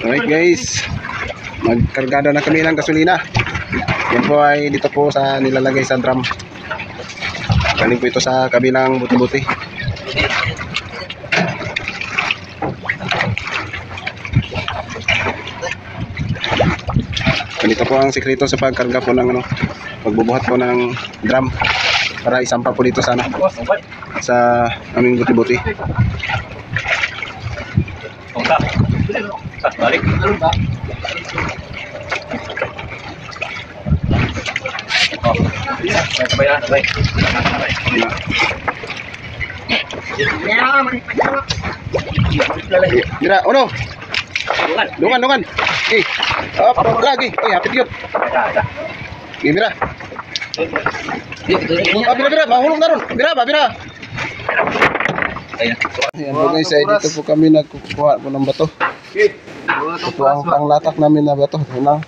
Alright guys, magkargada na kami ng gasolina. Yan po ay dito po sa nilalagay sa drum. Galing po ito sa kabilang buti-buti. Ganito po ang sikreto sa pagkarga po ng pagbubuhat po ng drum para isampa po dito sana sa aming buti-buti. Balik. Ano ba? Oh. Sabay na, sabay. Mira, ono. Dungan. Eh. Up, lagi. Eh, hapit yun. Eh, mira. Bira, mahulog na ron. Bira. Ayan po guys, ay dito po kami nagkukuha po ng bato. Ito po ang panglatak namin na bato. Ito lang.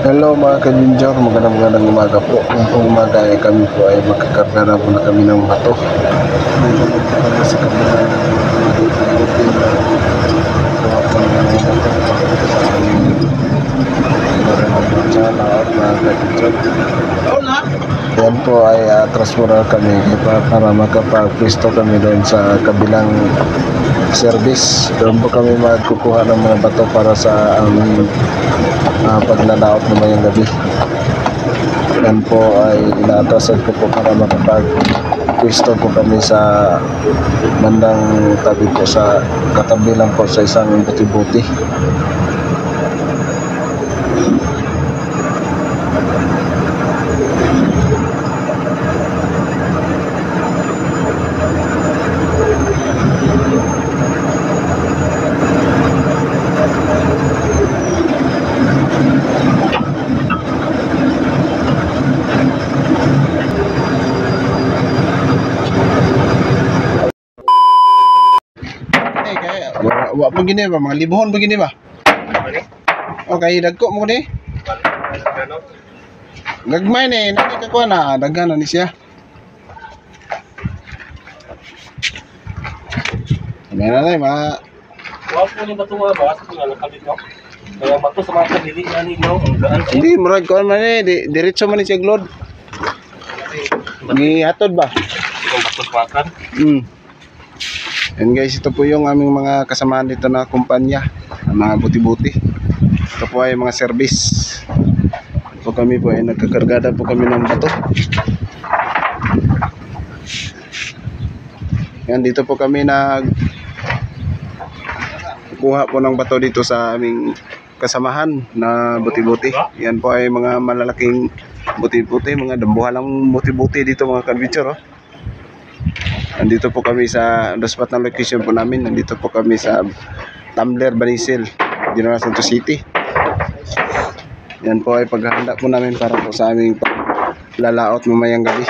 Hello mga ka-Ginger, magandang umaga po. Ngayong umaga ay kami po ay magkakarga na po na kami ng bato. Ngayon po kami sa kabilang yan po ay atras muna kami para makapag-pisto kami doon sa kabilang service. Doon po kami magkukuha ng mga bato para sa aming paglalaot ng mayang gabi. Yan po ay inaatrasan ko po para makapag-pisto po kami sa bandang tabi po sa katabi lang po sa isang buti-buti. Wa mo gini ba mga libuhon ba gini ba? Okay, dagko mo ni. Gagmay ni nani ka ko na daghan ni siya. Meron na Wa po ni bato nga ba sa nakabit no. Kaya bato sa mga dili na ninyo ang daan. Hindi murag ko man ni diretso man ni siya glod. Ni hatod ba? Kung bato kwakan. And guys, ito po yung aming mga kasamahan dito na kumpanya, mga buti-buti. Ito po ay mga service. Ito kami po ay nagkakargada po kami ng bato. Yan, dito po kami kuha po ng bato dito sa aming kasamahan na buti-buti. Yan po ay mga malalaking buti-buti, mga dambuhalang buti-buti dito mga ka-adventure. Nandito po kami sa spot na location po namin. Nandito po kami sa Tumbler, Banisil, General Santos City. Yan po ay paghahanda po namin para po sa aming lalaot mamayang gabi.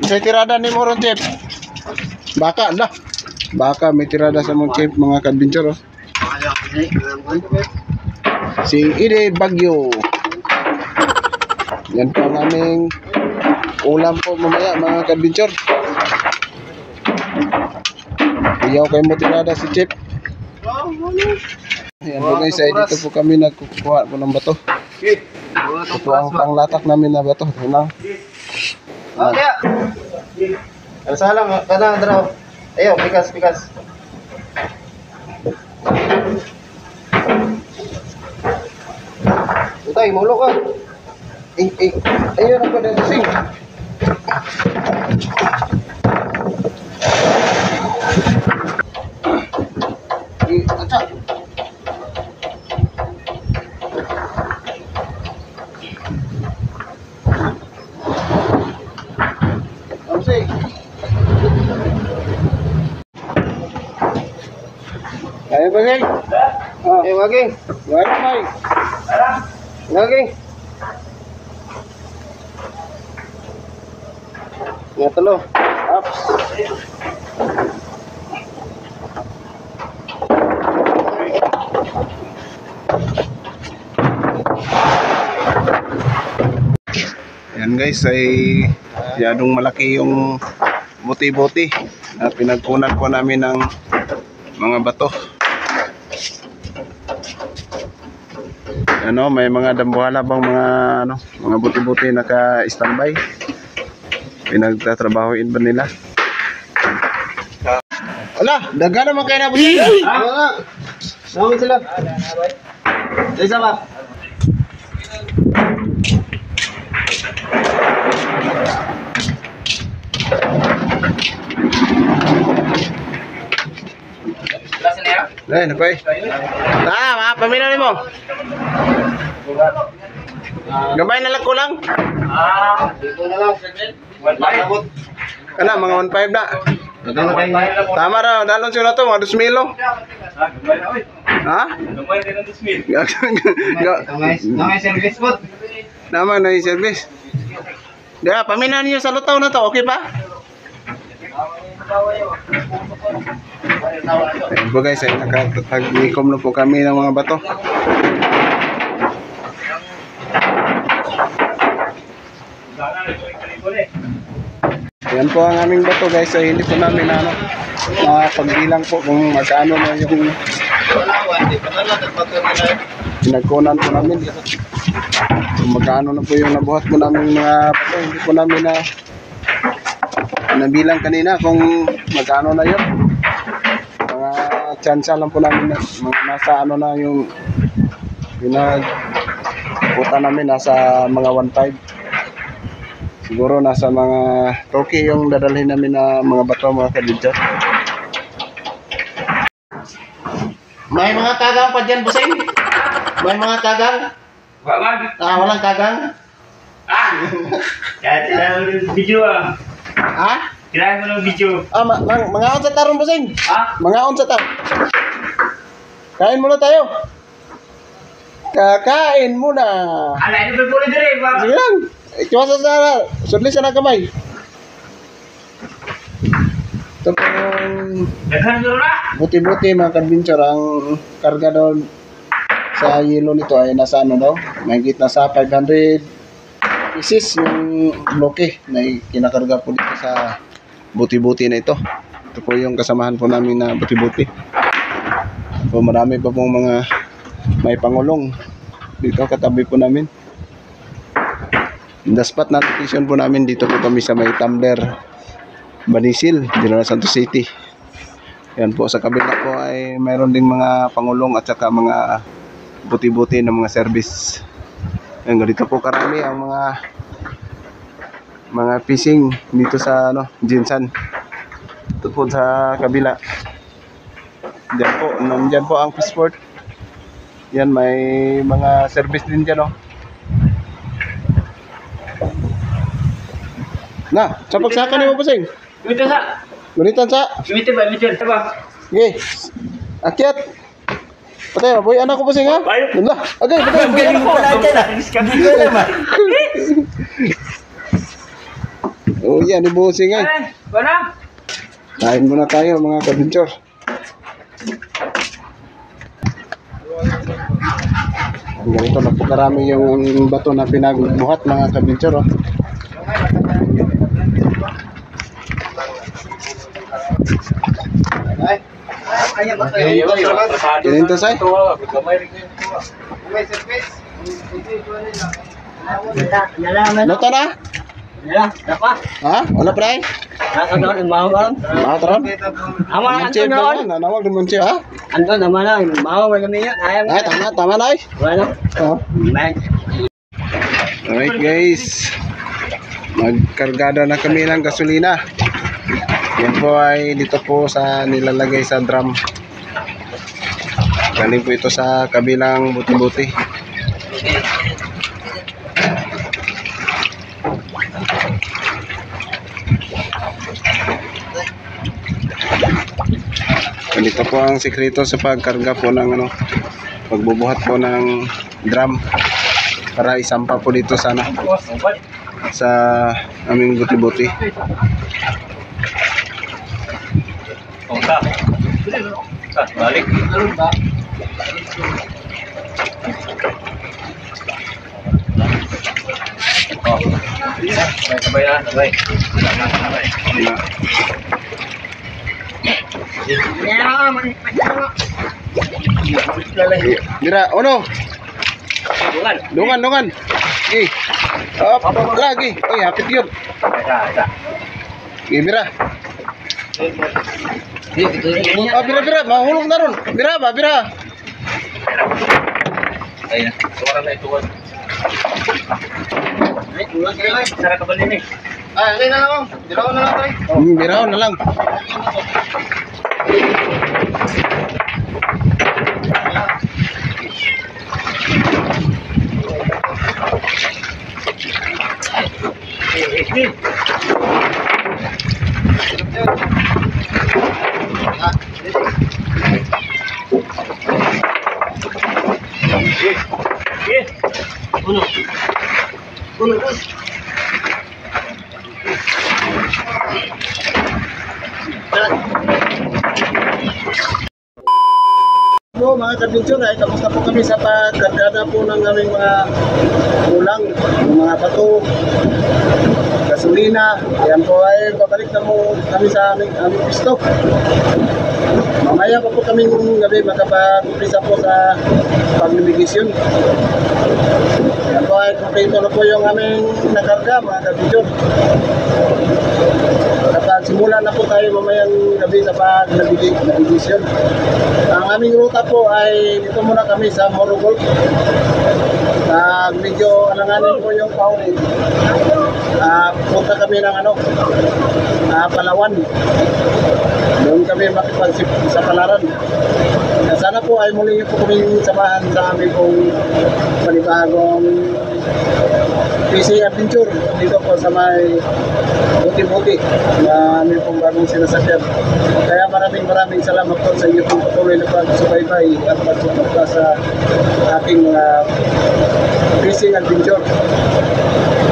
Isa tirada ni Moron Chef. Baka na. Baka may tirada sa mong Chef mga ka-adventure. Sing ide bagyo. Yan po ang aming ulam po mamaya mga ka-adventure. Iyaw kayo mo tirada si Chip. Ayan po guys, ay dito po kami nagkukuha po ng bato. Ito po ang panglatak namin na bato. Ito lang. Ang salang, kanang draw. Ayaw, pikas. Utay, mulo ka. Ayun ako na sing. Acha. Ayo Basing. Oh, Eh, waging. wala may. Waging. Nga tulo. Ups. Yan guys, ay yadong malaki yung buti-buti na pinagkunan po namin ng mga bato. Ano, may mga dambuhala bang mga ano, mga buti-buti naka-standby. Pinagtatrabahoin ba nila? Ala, daga naman kayo na buti. Wala. Namin sila. Isa ba? Ay, napay. Mga pamilya ni mo. Gabay na lang ko lang. Dito na lang. Malabot. Kana, mga 1.5 na. Dagan na kayo. Tama raw, dalon siya na to, mga 2 milo. Ha? Nangay service po. Naman na yung service. Diba, pamilya niyo sa lutaw na to, okay pa? Ayun po guys, ay nakatag-ikom na po kami ng mga bato. Yan po ang aming bato guys, ay hindi po namin ano, pagbilang po kung magkano na yung pinagkunan po namin. Kung magkano na po yung nabuhat po namin mga bato, hindi po namin na nabilang kanina kung magkano na yun. Mga tsansa lang po namin na mga nasa ano na yung pinagputa namin nasa mga 1.5. Siguro nasa mga toki yung dadalhin namin na mga bato mga kadidyo. May mga kagang pa dyan, Busing? May mga kagang? Walang kagang? Kaya mo ng video Ha? Kailangan mo ng video. Mga on sa tarong Busing. Mga on sa tarong. Kain muna tayo. Kakain muna. Ala, ito ba dire ba? Sige lang. Ikiwasa sa sudli sa nakamay. Ito pong Daghan mo na. buti-buti mga kadventure. Ang karga daw sa yelo nito ay nasa ano daw? Mahigit na sa 500 pieces yung bloke na kinakarga po dito sa buti-buti na ito. Ito po yung kasamahan po namin na buti-buti. So marami pa pong mga may pangulong dito katabi po namin. The spot na location po namin dito po kami sa may Tumbler Banisil, General Santos City. Yan po sa kabila po ay mayroon ding mga pangulong at saka mga buti-buti na mga service. Yan, ganito po karami ang mga fishing dito sa ano, Jinsan. Ito po sa kabila. Diyan po ang fishport. Yan, may mga service din dyan, oh. Na, sa pagsaka ni mo Busing. Ito sa. Gunitan sa. Ito ba? Okay. Akyat. Patay, boy anak ko Busing ha. Ayun. Dala. Okay, patay, boy anak ko. Oh, yan ni Busing ay. Wala. Kain muna tayo mga kadventure. Ang ganito na po karami yung bato na pinagbuhat mga kadventure, oh. Ayan ba Kininto say? May service. Nota na? Ya, dapat. Ha? Wala pa rin? Nakakaroon mau kan? Mga taron? Ama Manchip na yan. Nanawag ng manchip ha? Anton nama na mau wala niya. Ayam. Ay, tama na ay. Wala. Oh. Man. Alright guys. Magkargada na kami ng gasolina. Yan po ay dito po sa nilalagay sa drum. Galing po ito sa kabilang buti-buti. Yan, ito po ang sikreto sa pagkarga po ng ano, pagbubuhat po ng drum para isampa po dito sana sa aming buti-buti. Balik. Sabay na, sabay. Yan. Mira, ono? Dungan. Gi. Lagi. Oy, hapit yun. Gi, Mira. Oh, Bira, mahulog na ron. Bira. Ayan, suara na ito. Sarap ka ba din eh? Okay na lang. Diraw na lang tayo. Bira na lang. Uno. Po mga kadventure ay kamusta po kami sa pagkargada po ng aming mga ulang, mga bato, gasolina. Yan po ay babalik na po kami sa aming pisto. Mamaya pa po kami ng gabi makapag-umpisa po sa pagliligisyon. Yan po ay kompleto na po yung aming nakarga mga kadventure. Kapag simula na po tayo mamayang gabi sa pagliligisyon. Ang aming ruta po ay dito muna kami sa Morogol. Medyo alanganin po yung paulit. Punta kami ng Palawan. Doon kami makipagsip sa Palaran. Sana po ay muli niyo po kaming samahan sa aming pong panibagong fishing adventure dito po sa may buti-buti na aming pong bagong sinasakyan. Kaya maraming salamat po sa inyo pong patuloy na pagsubaybay at pagsuporta sa aking fishing adventure.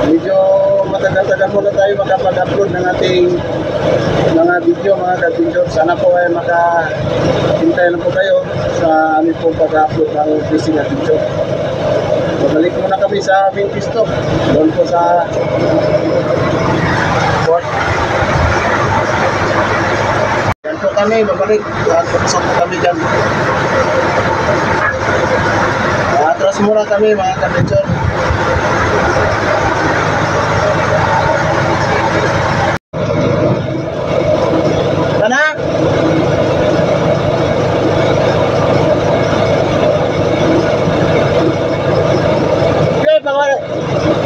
Medyo matagal-tagal muna tayo makapag-upload ng ating mga video mga adventure. Sana po ay makahintay lang po kayo sa aming pong pag-upload ng fishing adventure. Babalik muna kami sa aming pisto. Doon po sa port. Yan po kami, babalik. At pumusok po kami dyan. Atras muna kami mga adventure. Sana!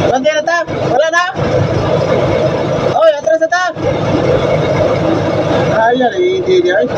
Banti na ta? Wala na? Oy, atras na ta? Ayan, hindi ay.